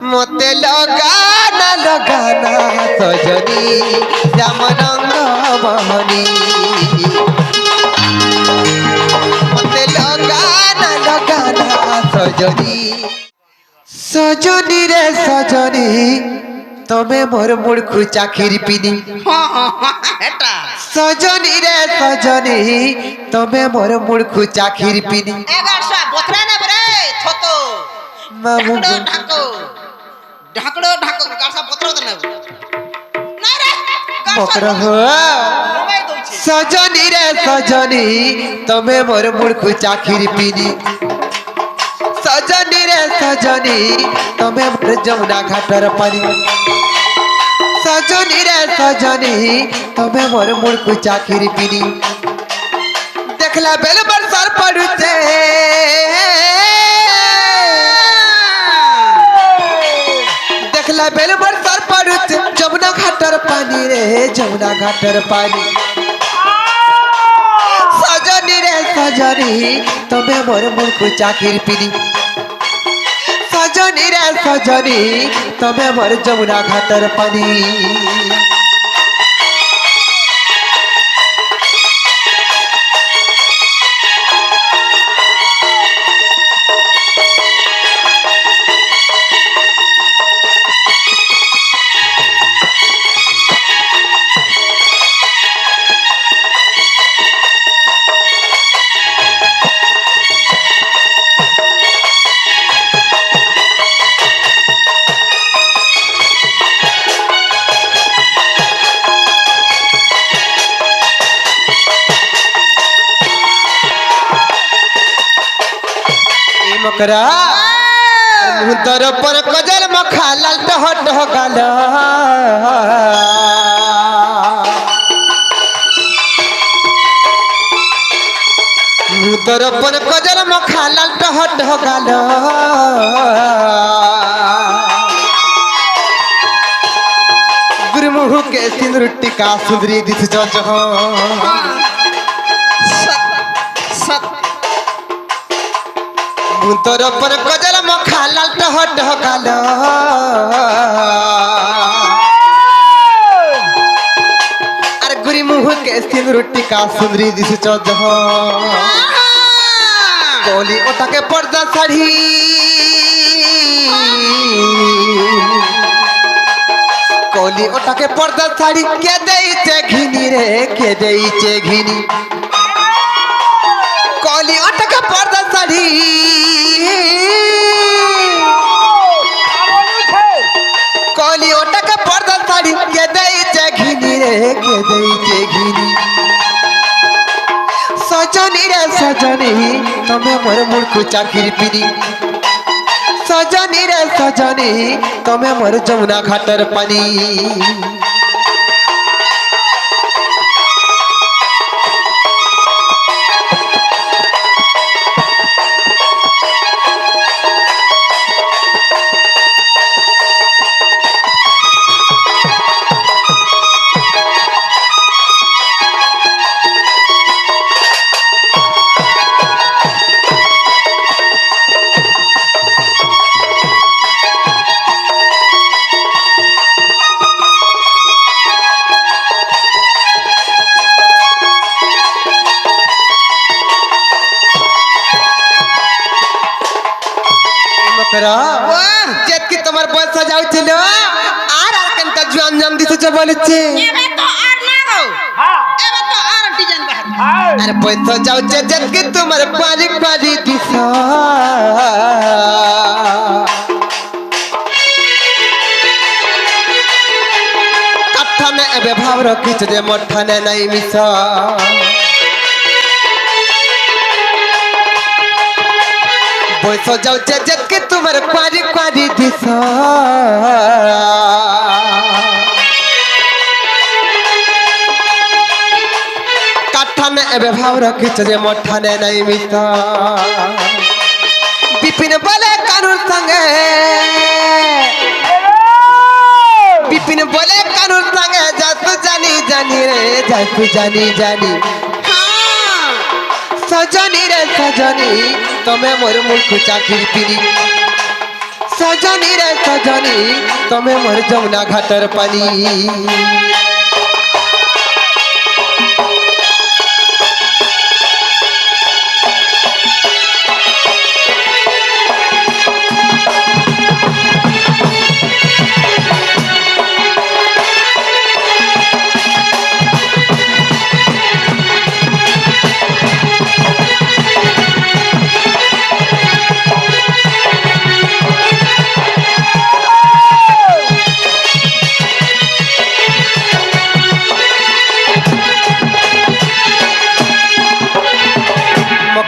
মতে লগানা লগানা সজনী শ্যাম রঙ্গ বহনী মতে লগানা লগানা সজনী সজনী রে সজনী তবে মোর মুড়খু চাখির পিনি এটা সজনী রে সজনী তবে মোর মুড়খু চাখির পিনি এগারশো বতরা না রে থত মামু ঢাকো ঢাকড়ো ঢাকো গাছা বতরা তো না না রে বকরা হো মোবাইল দউছে সজনী রে সজনী তবে মোর মুড়খু চাখির পিনি সজনী রে সজনী তবে মোর যমুনা ঘাটর পানি সজনী রে সজনী তবে মোর মুড়খু চাখির পিনি দেখলা বেল বর্ষার পড়ুছে দেখলা বেল বর্ষার পড়ুছে যমুনা ঘাটর পানি রে যমুনা ঘাটর পানি সজনী রে সজনী তবে মোর মুড়খু চাখির পিনি সজনী রে সজনী তবে মোর যমুনা ঘাটর পানি मकरा मुदर पर कजल मखा लाल टह टह गाल मुदर पर कजल मखा लाल टह टह गाल गुरुमुह के सिंदूर टिका सुंदरी दिस जज मुदर पर कजल मखा लाल टह टह गाल अरे गुरी मुह के सिंदूर टिका सुंदरी दिस जज कोली ओटा के पर्दा साड़ी कोली ओटा के पर्दा साड़ी के देइचे घिनी रे के देइचे घिनी कोली ओटा के पर्दा साड़ी कोली ओटा के पर्दा साड़ी के देइचे घिनी रे के देइचे घिनी सजनी रे सजनी तमे मोर मुड़खु चाकिर पिनी सजनी रे सजनी तमे मोर जमुना घाटर पानी जेत की তোমার পয়সা যাউছিল আর আর কেনটা জুয়ান জান দিতেছ বলেছে এবে তো আর না গো এবে তো আর ডিজাইন বাহার আরে পয়সা যাউছে যেত কি তোমার পারি পারি দিছ কাঠানে এবে ভাব রখিছ যে মঠানে নাই মিছ পয়সা যাউছে যেত কি তোমার পারি পারি দিছ কাঠানে এবে ভাব রখিছ যে মঠানে নাই মিছ বিপিন বলে কানুর সঙ্গে বিপিন বলে কানুর সঙ্গে যাতু জানি জানি রে যাতু জানি জানি সজনী রে সজনী তমে মোর মুখ চাকির পিনি सजनी रे सजनी तमे मोर जमुना घाटर पानी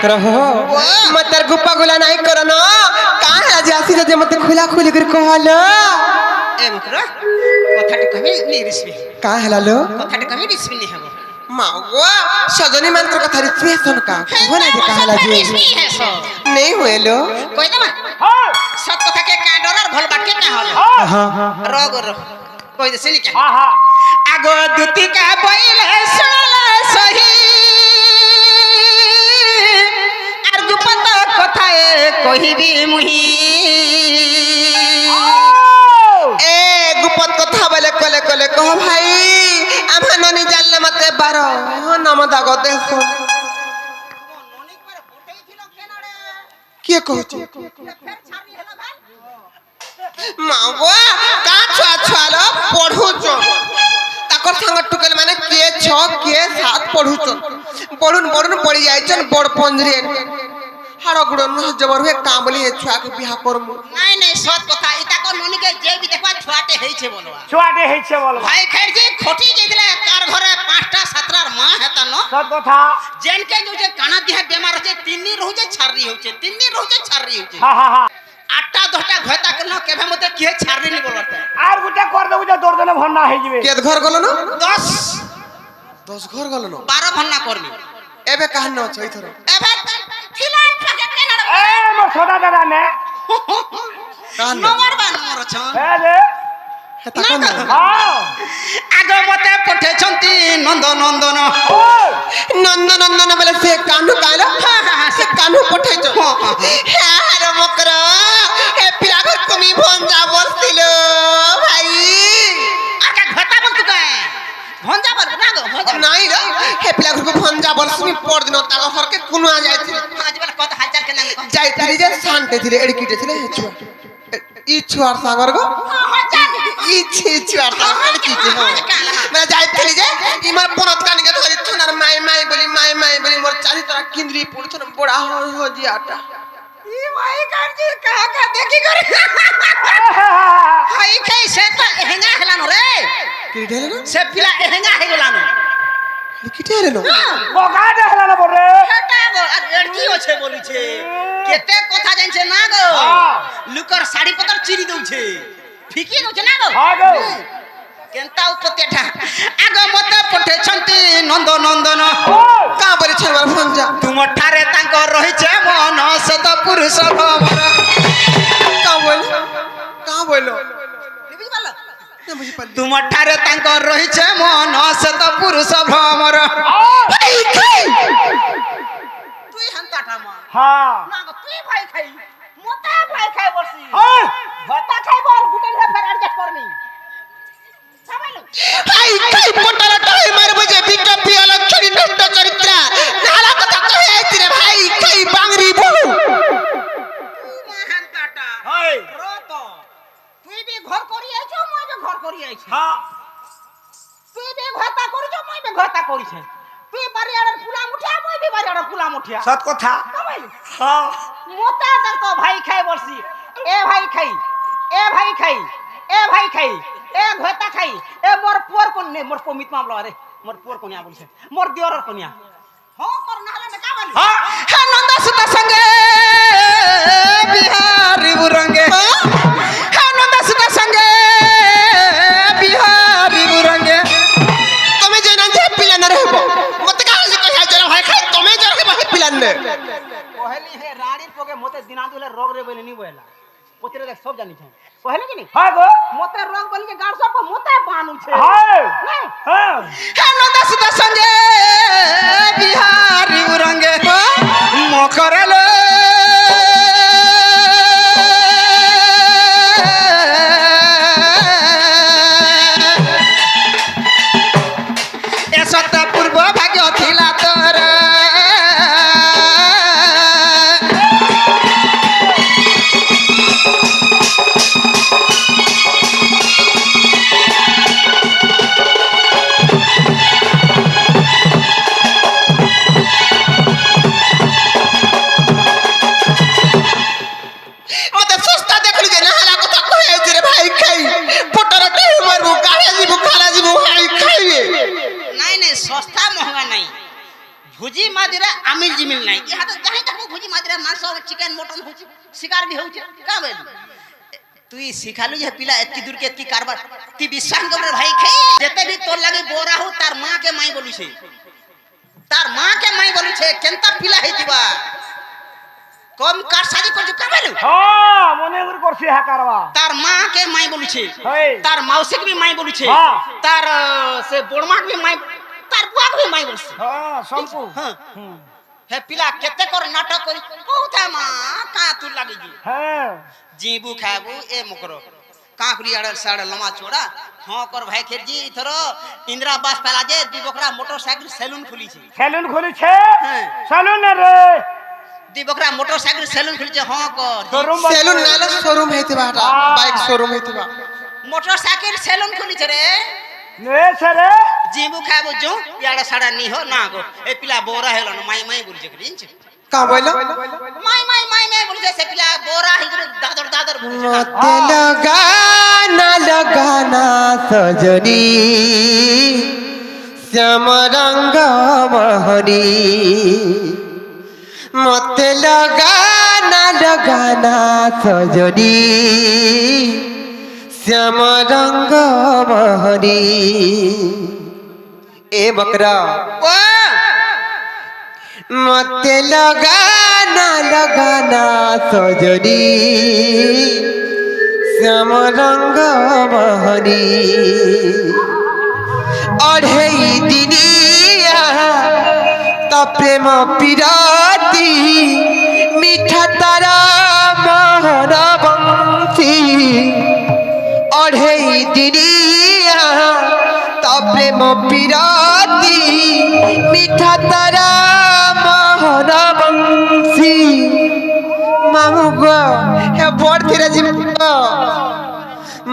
रहो मत गुप्पा गुला नहीं करो ना कहाँ है जासी जे मत खुला खुली कर कहलो ए मुकरा कथाटी कमी निरिसबे कहाँ है लालो कथाटी कमी निरिसबे नहीं हबो मागो सजनी मंत्र कथा रिसबे सुन का होना जे कहाँ लाजे नहीं हुए लो कोई दमा हां सब कथा के का डरर भल बाट के का हलो हां रोग रो कोई दे सिनी के हां हां आगो दुती का बोइले सुनला सही कहिबी मुही ए गुपत कथा बोले कोले कोले कह भाई आमा ननी जानले मते 12 नाम दाग देखो के कहती मागो का छुआ छुआलो पढुच ताकर संग टुकल माने के 6 के 7 पढुच पढुन पढुन पड़ी जायछन बड़ पंजरे हारो गुडन जबर हुए काम बोली छुआ के बियाह करमु नहीं नहीं सत कथा इता को ननी के जे भी देखवा छुआटे हेइ छे बोलवा छुआटे हेइ छे बोलवा भाई खैर जे खोटी जेतले कार घरे 5टा 7 मां हेता न सत कथा जेन के जो जे काना दिहा बेमार होचे 3 दिन रहू जे छाररी होचे 3 दिन रहू जे छाररी होचे हां हां हां 8टा 10टा घयता करलो केभे मते के छाररी नि बोलते आर गुटे कर देबु जे दर्जन भन्ना हेइ जिवे के घर गलो न 10 घर गलो न 12 भन्ना करनी एबे कहन न छै थरो एबे फिलहाल फके के न ए मो छोटा दादा ने कहन नंबर छ ए रे हेता कोन हां आगो मते पठे छंती नंद नंदन नंद नंदन बोले से कान्हू कालो से कान्हू पठे छ हे हारो मकर हे पिला घर कमी भंजा बसतिलो भाई आके घटा बोल तू काय भंजा बोल ना गो भंजा नहीं रे हे पिला घर को भंजा बसमी पर दिन ताको सर के कुनु आ जाय थी आज बेला कत हालचाल के नाम जाय थी जे शांत थी एडकिटे थी हे छुआ ई छुआर सागर गो ई छुआर सागर की थी मैं जाय थी जे ई मार पनत कानी के धरि थनार माई माई बोली मोर चाली तरह किंद्री पुड़ थन बड़ा हो जी आटा ई माई कांजी कहा का देखी करे हाई कैसे त हेंगा हलानो रे की ढेले न से पिला हेंगा हेलानो किटे रे न बोगा देखला न बोरे हेटा गो आ लड़की ओछे बोली छे केते কথা জানছে না গো লুকর শাড়ি পতর চিরি দউছে ফিকি দউছে না গো हां गो কেনতা উপতেঠা আগো মতে পঠে ছন্তি নন্দ নন্দন का बोली छनवार भंजा तुम ठारे तांको रहिছে মন সত পুরুষ ভমর का बोलो বুঝি পারলো ना बुझी पाली तुम ठारे तांको रहिছে মন সত পুরুষ ভমর তুই হান্তাটা মা हां না গো তুই ভাই খাই মোটা ভাই খাই বসি हां ভাতা খাই বল গুটেন রে ফের অ্যাডজাস্ট করনি সামাইলো आई पटल टाई मार बजे बिका पिया लक्षणी नष्ट चरित्र नाला कथा कहे आइती रे भाई कई बांगरी बहु হান্তাটা हाय রত তুই বি ঘর করি আইছো মই বি ঘর করি আইছি हां তুই বি ভাতা করিছো মই বি ভাতা করিছে তুই বাড়িয়াড়ের ফুলা মুঠিয়া মই বি বাড়িয়াড়ের ফুলা মুঠিয়া सत कथा সামাইলো हां মোটা দেখো ভাই খাই বসি এ ভাই খাই এ ভাই খাই এ ভাই খাই এ ঘটা খাই এ মোর পুয়ার কোন নে মোর পমিত মামলা রে মোর পুয়ার কোনিয়া বলছে মোর দিওরর কোনিয়া হ কর না হলে না কা বলি हां হে নন্দা সুতা সঙ্গে বিহারি বুরঙ্গে হে নন্দা সুতা সঙ্গে বিহারি বুরঙ্গে তুমি জানা যে পিলা না रहबो मते का जे कहा जरा भाई खाई तमे जरा के भाई पिला ने कहली हे राड़ी पोके मते दिना दुले रोग रे बोले नी बोला पोतरे देख सब जानी छै कहले कि नहीं हां गो मते रोग बोल के गाड़ सब मते बानू छै हाय नहीं हां हे नंदा सुता संगे बिहारी उरंगे मकरले আমিল জিমিল নাই ইহাতে যাই তাকু ভুজি মাদরে মাংস চিকেন মটন হচ্ছে শিকার भी হচ্ছে কা বল তুই শিখালু যে পিলা এতকি দূর কে এতকি কারবার তুই বিশ্বাস কর ভাই খাই যেতে भी তোর লাগি बोरा हो तार मां के माई बोलिছে तार मां के माई बोलिছে কেনতা পিলা হইতিবা কম কার শাদি করছু কা বল হ্যাঁ মনে করছি হ্যাঁ কারবা तार मां के माई बोलिছে হই तार मौसी के भी माई बोलिছে হ্যাঁ तार से बोरमा के भी माई तार बुआ के भी माई बोलिছে হ্যাঁ সম্পু हां हे पिला केते कर नाटक करी कहता मां का तू लागी जी হ্যাঁ जीबू खाबू ए मुकरो काकरी आड़ साड़ लमा छोड़ा हां कर भाई खेर जी इथर इंदिरा आवास पहला जे दी बकरा मोटरसाइकिल सैलून खुली छी সেলুন খুলেছে হ্যাঁ। সেলুন রে दी बकरा मोटरसाइकिल सैलून खुली छी हां कर শোরুম সেলুন নাইলে শোরুম হইতিবা এটা বাইক শোরুম হইতিবা मोटरसाइकिल सैलून खुली छ रे নে সরে जीबू खाबू जो याड़ा साड़ा नी हो ना गो ए पिला बोरा हेलन माई माई बोल जे करिन छी কা বইল माई माई माई मैं बोल जे से पिला बोरा हिगर दादर दादर बोल जे মতে लगाना सजनी श्याम रंग महरी मते लगाना सजनी श्याम रंग महरी ए बकरा ओ मते लगाना सजनी श्याम रंग महरी अढ़ई दिनिया त प्रेम पिराती मीठा तारा महर बंसी अढ़ई दिनिया त प्रेम पिराती मीठा तारा महर बंसी मामू गो हे बोर धीरे जीव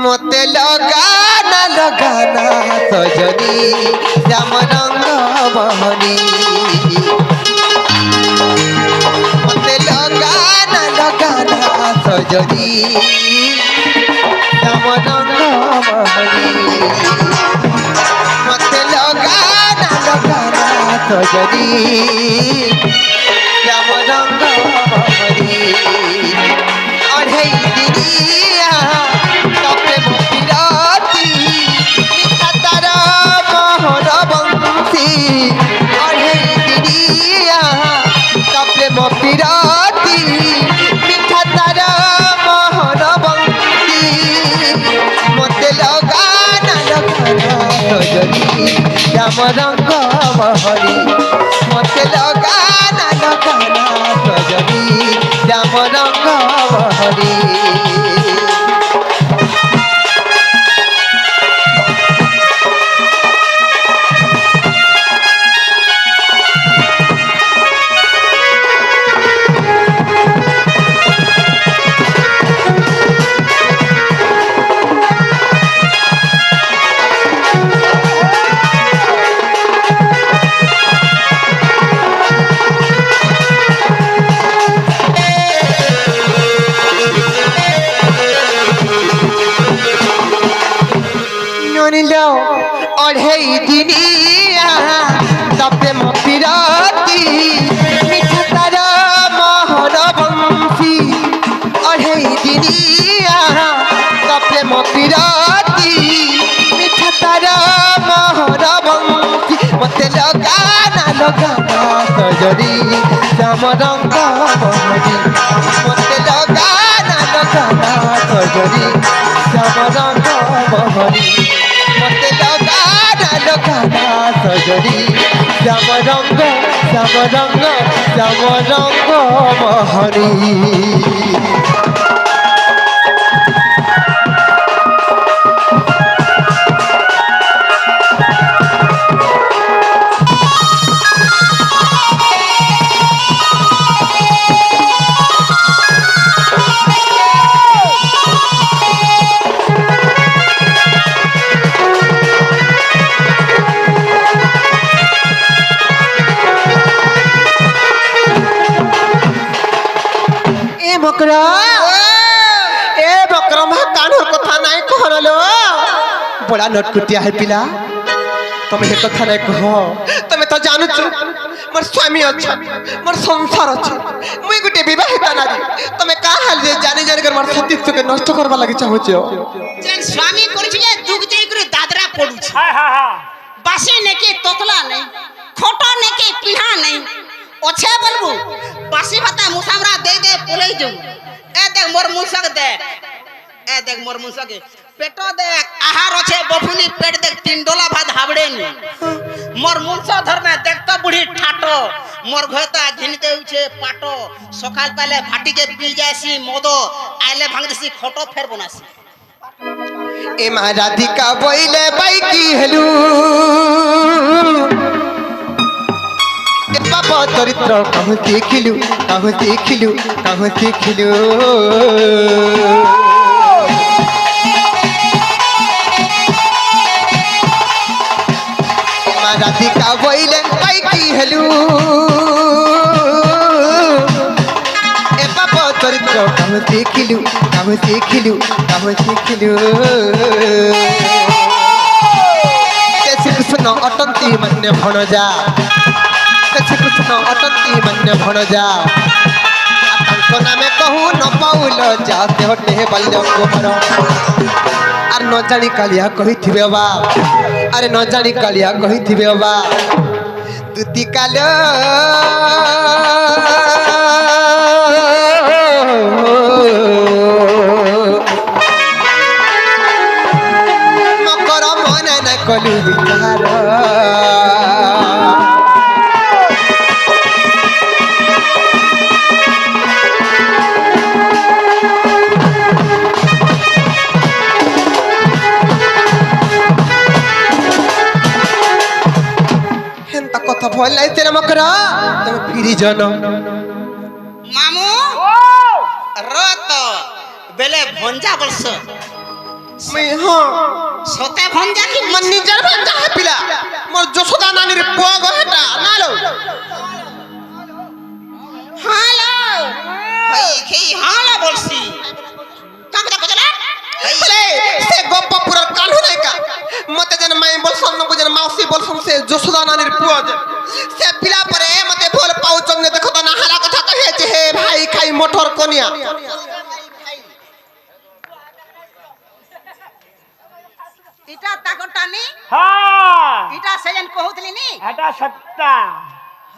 मते लगाना सजनी श्याम रंग महरी मते लगाना सजनी श्याम रंग महरी मते लगाना सजनी श्याम रंग महरी अढ़ई दिनिया तपे मोपिराती मीठा तारा महर बंसी अढ़ई दिनिया तपे मोपिराती मीठा तारा महर बंसी मते लगाना सजनी श्याम रंग महरी मते लगाना सजनी श्याम रंग महरी लो अढ़ई दिनिया तपे मोपिराती मीठा तारा महर बंसी अढ़ई दिनिया तपे मोपिराती मीठा तारा महर बंसी मते लगाना सजनी श्याम रंग महरी मते लगाना सजनी श्याम रंग महरी मते लगाना सजनी श्याम रंग महरी बकरा ए बकरा मा कानर कथा नाई कहलो बड़ा नटकुटिया है पिला तुम हे कथा नाई कह तुम तो जानू मोर स्वामी अच्छा मोर संसार अच्छा मुई गुटे विवाहित नारी तमे का हाल जे जानी जानी कर मोर सतीत्व के नष्ट करबा लागि चाहो छो जेन स्वामी करछि जे दुख देई करे दादरा पडु छै हाय हाय हाय बासी नेके तोतला नहीं खोटो नेके पिहा नहीं ओछे बोलबू बासी भाता मुसामरा दे दे पुलई जू ए देख मोर मुसक देख मोर मुसक पेटो देख आहार ओछे बफुनी पेट देख 3 डोला भात हाबड़े नी मोर मुंसा धरना देख तो बुढ़ी ठाटो मोर घयता घिनते उछे पाटो सकाल पहले भाटी के पी जायसी मोदो आइले भांग देसी खोटो फेर बनासी ए मा राधिका बोइले बाई की हेलू ए बाबा चरित्र कहूँ देखिलू ए मा राधिका बोइले बाई की हेलू ए बाबा चरित्र कहूँ देखिलू श्री कृष्ण अटंती मन्य भणजा श्री कृष्ण अटंती मन्य भणजा तांको नामे कहू न पाउल जाते हटे बाल्य कुमार आर न जानी कालिया कहिथिबे बा अरे न जानी कालिया कहिथिबे बा दुती काल मकर मन न कलु विचार हेंता कथा भल लाइते रे मकर तमे फिरी जन मामू ओ रत बेले भंजा बरस मैं हां सते भंजा की मन निजर भंजा है पिला मोर जसोदा नानी रे पुआ गहेटा नालो हालो हई खई हाला बोलसी कांगदा बजला अरे से गप्पा पूरा कालू नहीं का मते जन माई बोलसन न जन मौसी बोलसन से जसोदा नानी रे पुआ से पिला परे मते बोल पाउ चंगे देखो त ना हाला कथा कहे जे हे भाई खाई मोटर कोनिया इटा ताकटानी हां इटा सेजन कहउतली नी एटा सत्ता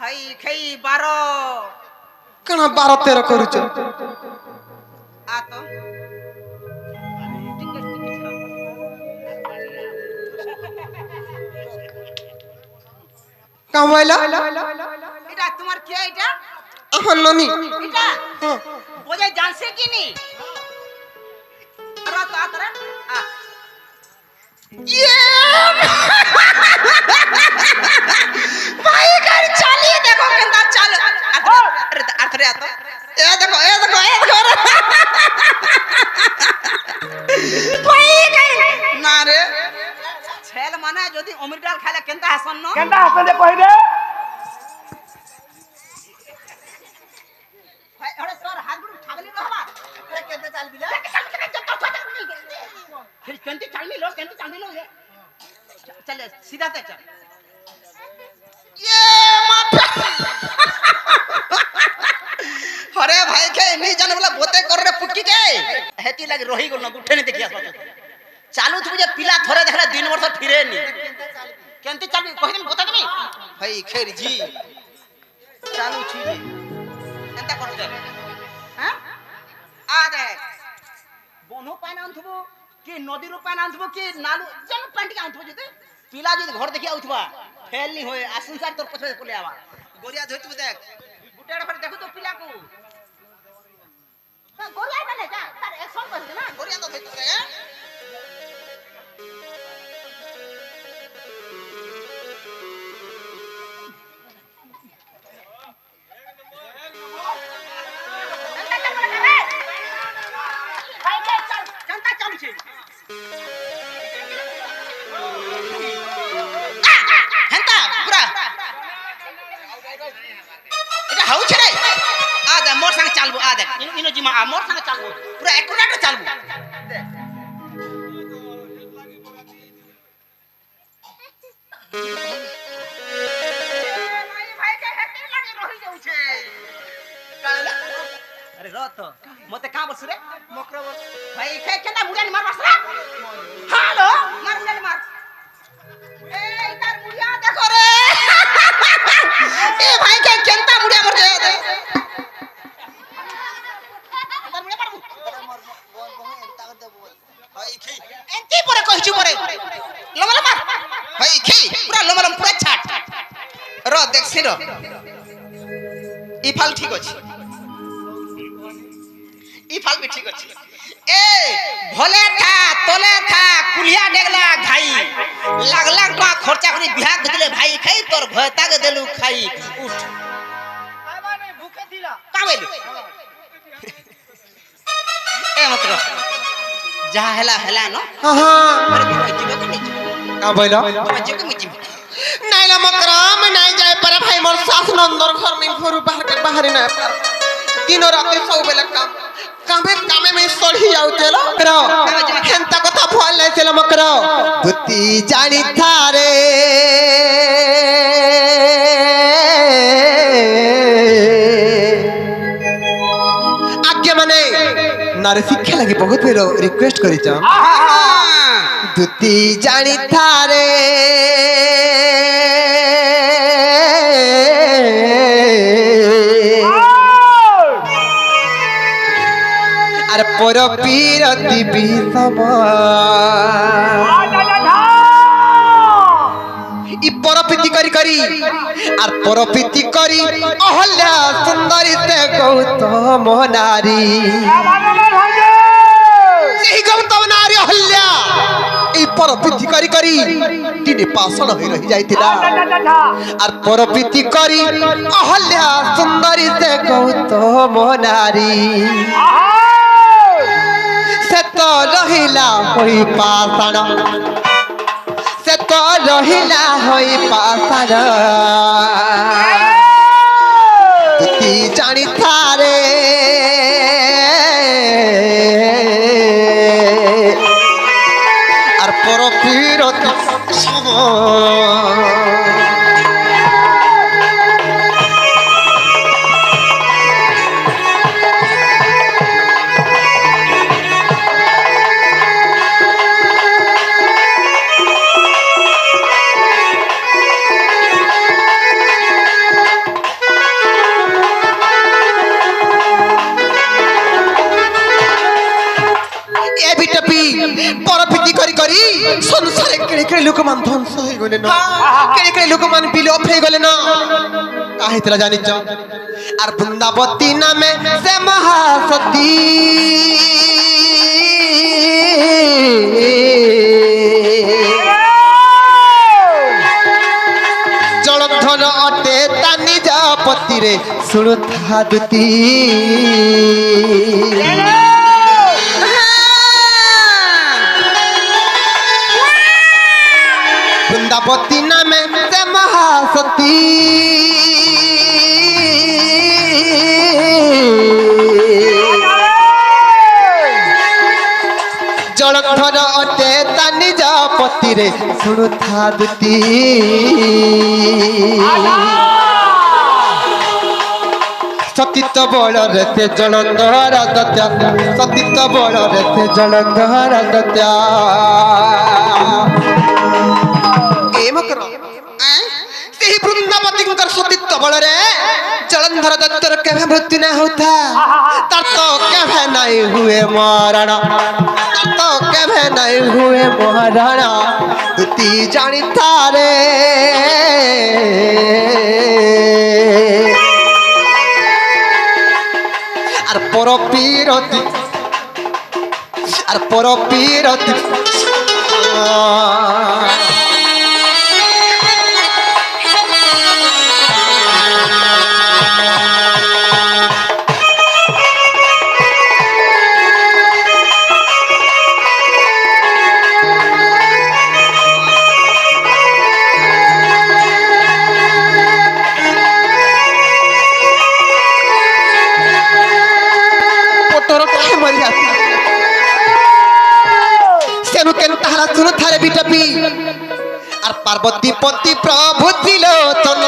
हई खई 12 कणा 12 13 करूछ आ तो कामैला इटा तुम्हार के इटा अहन ननी इटा हां बोझे जानसे की नी अरे तो आतरा आ ये भाई कर चलिए देखो कितना चल अरे अरे आ तो ए देखो भाई गई ना रे छेल माने যদি অমির ডাল খাইলে কেনতা হাসন ন केंदा हसन दे पहिरे ভাই ওরে তোর হাত গুলো ছাগলি রহবা আরে কেনতে চাল বিলা फिर केंते चालनी लो ये चल सीधा ते चल ये माफा अरे भाई के नहीं जाने वाला बोते कर रे पुटकी के हेती लगे रोही गो न उठे नहीं देखिया चालू तू मुझे पिला थोड़े देखला दिन वर्ष फिरे नहीं केंते चालू कहि दिन बता दमी भाई खेर जी चालू छी जी एंता करते हां आ देख बोनो पाना अंथबो कि नदी रो पाना अंथबो कि नालू जन पांटी का अंथबो जते पिला जी घर देखि आउथबा फेल नहीं होए आसंसार तोर पछे पले आवा गोरिया धोइतबो देख गुटेड़ पर देखो तो पिला को गोरिया ने जा तार एक्शन कर दे ना गोरिया तो धोइतबो रे हेंता पूरा এটা হাউ ছেড়ে আ দে মোর সঙ্গে চালবো আ দে ইনো জিমা আ মোর সঙ্গে চালবো পুরো একুরেট চালবো ভাই ভাই কে কাঁ বলছ রে মকর বল ভাই খাই কেনা মুড়িয়া মার বাস রে হ্যালো মার মুড়িয়া মার এই তার মুড়িয়া দেখো রে এ ভাই খাই কেনতা মুড়িয়া মার দে তার মুড়িয়া মারবো এন্তি পরে কইছু পরে লমলম মার ভাই কি পুরা লমলম পুরা ছাট র দেখছি র ই ফাল ঠিক আছে ই ফাল বি ঠিক আছে এ ভলে থা তলে থা কুলিয়া ডেগলা ঘাই লাখ লাখ টাকা খরচা করে বিহার দিলে ভাই খাই তোর ভয়তাকে দেলু খাই উঠ মানে ভুকে দিলা কাবেলু এ মাত্র যা হেলা হেলা ন হ্যাঁ আরে তুই জিবে কোনি কা বইল তুমি জিবে মিজি নাইলা মকরম নাই যায় পারে ভাই মোর সাস নন্দর ঘর নি ঘর বাহারে না দিন রাতে সববেলা কামে কামে মে সড়ি যাউতেল মকর হেনতা কথা ভয় লাইছিল মকর তুতি জানি থারে আজ্ঞা মানে নারে শিক্ষা লাগি বহুত বের রিকোয়েস্ট করিছ তুতি জানি থারে আর পর পীরতি বিষম ই পরপ্রীতি করি করি আর পরপ্রীতি করি অহল্যা সুন্দরী তে গৌতম নারী সেই গৌতম নারী অহল্যা এই পরপ্রীতি করি করি তিনি পাষণ হয়ে রহি যাইতিলা আর পরপ্রীতি করি অহল্যা সুন্দরী তে গৌতম নারী সে তো রহিলা হই পাষাণ সে তো রহিলা হই পাষাণ তুই জানি থারে আর পর পীরতি পরপ্রীতি করি করি সংসারে কেড়ে কেড়ে লোকমান ধ্বংস হয়ে গেলে না কেড়ে কেড়ে লোকমান বিলোপ হয়ে গেলে না কাহিতরা জানিছ আর বৃন্দাবতী নামে সে মহাসতী জলধন অটে তা নিজ পতিরে শুণুথা দুতি বৃন্দাবতী নামে সে মহাসতী জলধর অটে তা নিজ পতিরে শুণুথা দুতি সতীত্ব বଳରେ ସେ ଜଳନ୍ଧର ଦତ୍ୟା ସତୀତ୍ବ ବଳରେ ସେ ଜଳନ୍ଧର ଦତ୍ୟା ଏମକର ସେହି ବୃନ୍ଦାବତୀଙ୍କର ସତୀତ୍ବ ବଳରେ ଜଳନ୍ଧର ଦତ୍ୟର କେବେ ମୃତ୍ୟୁ ନା ହଉଥା ତାର ତ କେବେ ନାଇଁ ହୁଏ ମରଣ ତାର ତ କେବେ ନାଇଁ ହୁଏ ମରଣ ତୁତି ଜାଣିଥାରେ আর পরপীরতি থারে বিটপি আর পার্বতী পতি প্রভু ত্রিলোচন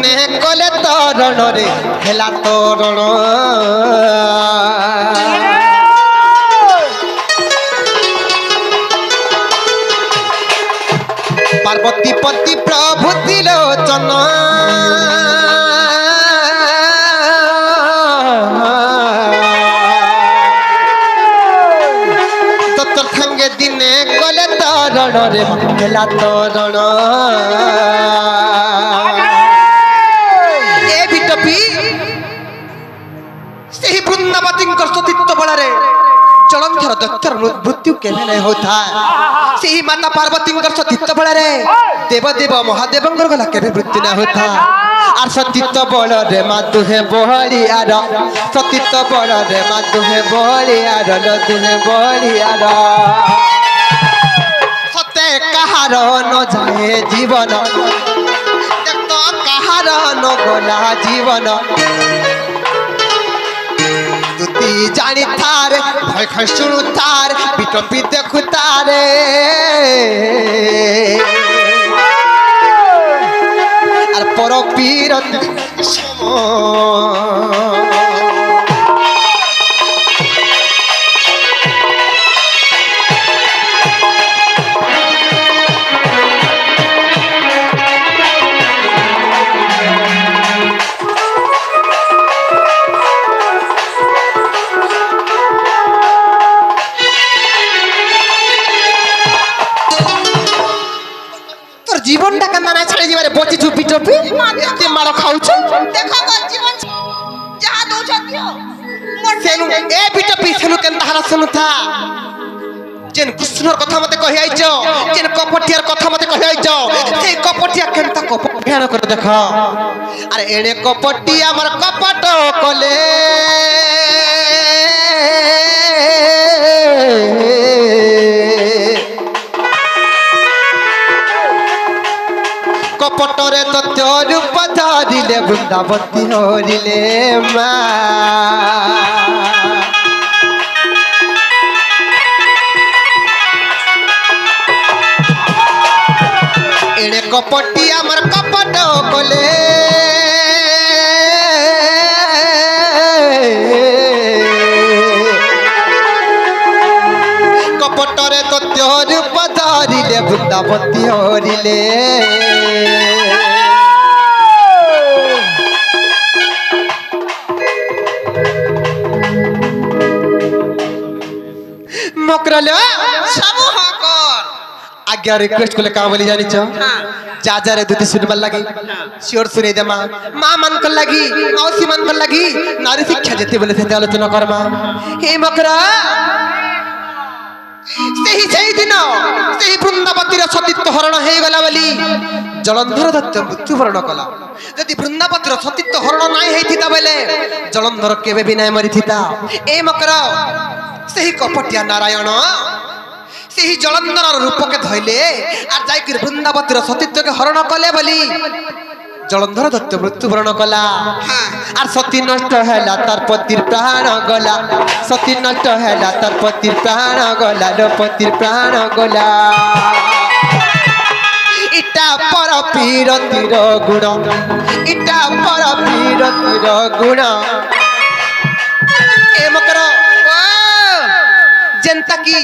দিনে কলে তরণ রে হেলা তরণ পার্বতী পতি প্রভু তিলোচন তোর সঙ্গে দিনে কলে তরণ রে হেলা তরণ এ বিটপি ସେହି ବୃନ୍ଦାବତୀଙ୍କର ସତୀତ୍ୱ ବଳରେ ଜଳନ୍ଧର ଦୈତ୍ୟର ମୃତ୍ୟୁ କେବେ ନାହିଁ ହୋଇଥାଏ। ସେହି ମାତା ପାର୍ବତୀଙ୍କର ସତୀତ୍ୱ ବଳରେ ଦେବଦେବ ମହାଦେବଙ୍କର ଗଲା କେବେ ମୃତ୍ୟୁ ନାହିଁ ହୋଇଥାଏ। আর সতীত্ব বଳରେ মা দুহে বহলিয়ার সতীত্ব বଳରେ মা দুহে বহলিয়ার দুহে বহলিয়ার সতে কাহার ন যায় জীবন দেখতো কাহার ন গলা জীবন তুই জানি থারে ভয় খাই শুরু তার বিটপি দেখু তারে আর পর পীর জীবনটা কান্দা না ছেড়ে যাবে বচি চুপি চুপি তুই মার খাউছ দেখো গো জীবন যাহা দৌছ দিও সেনু এ বিটপি সেনু কেন তাহারা শুনুথা যেন কৃষ্ণর কথা মতে কহি আইছ যেন কপটিয়ার কথা মতে কহি আইছ সেই কপটিয়া কেনতা কপট ভেণ করে দেখ আরে এনে কপটি আমার কপট কলে কপটরে তথ্য রূপ ধরিলে বৃন্দাবতী হরিলে মা এড়ে কপটি আমার কপট কলে কপটরে তথ্য রূপ ধরিলে বৃন্দাবতী হরিলে মকরলে সবু হকর আজ্ঞা রিকোয়েস্ট করলে কাম বলি জানিছ যা যা রে দুটি শুনবার লাগি শিওর শুনে দে মা মা মানকর লাগি মাউসী মানকর লাগি নারী শিক্ষা যেতে বলে সেতে আলোচনা করমা হে মকরা সেই দিন সেই বৃন্দাবতীর সতীত্ব হরণ হয়ে গলা বলি জলন্ধর দত্ত মৃত্যুবরণ কলা যদি বৃন্দাবতীর সতীত্ব হরণ নাই হইতিতা বলে জলন্ধর কেবে বি নাই মরিথিতা এই মকরা সেই কপটিয়া নারায়ণ সেই জলন্ধর রূপকে ধইলে আর যাইকি বৃন্দাবতীর সতীত্বকে হরণ কলে বলি জলন্ধর দত্ত মৃত্যুবরণ কলা আর সতী নষ্ট হেলা তার পতির প্রাণ গলা সতী নষ্ট হেলা তার পতির প্রাণ গলা পতির প্রাণ গলা ইটা পর পীরতির গুণ ইটা পর পীরতির গুণ এমকর যেনতা কি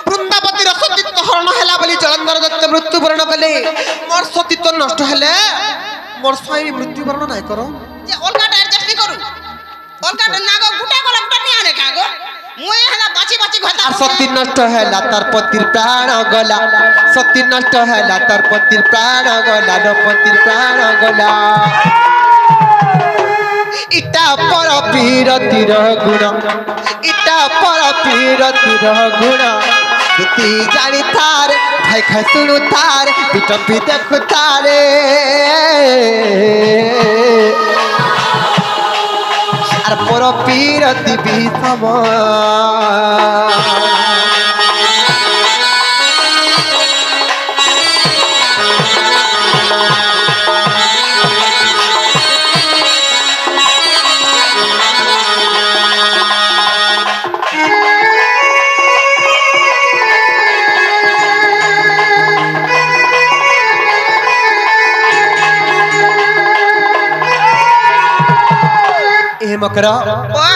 বৃন্দাবতীর সতীত্ব হরণ হেলা বলি জলন্ধর দত্ত মৃত্যুবরণ কলে মোর সতীত্ব নষ্ট হেলে মোর স্বামী মৃত্যুবরণ নাই কর যে অলকাটা অ্যাডজাস্ট নি করু অলকাটা না গো গুটা গলা গুটা নি আনে কা গো মুই হেলা বাঁচি বাঁচি ঘটা আর সতী নষ্ট হেলা তার পতির প্রাণ গলা সতী নষ্ট হেলা তার পতির প্রাণ গলা পতির প্রাণ গলা ইটা পর পীরতির গুণ ইটা পর পীরতির গুণ তুই জানি থার ভাই খাই শুনু থার বিটপি দেখু তারে আর পর পীরতি বিষম हे मकरा ओए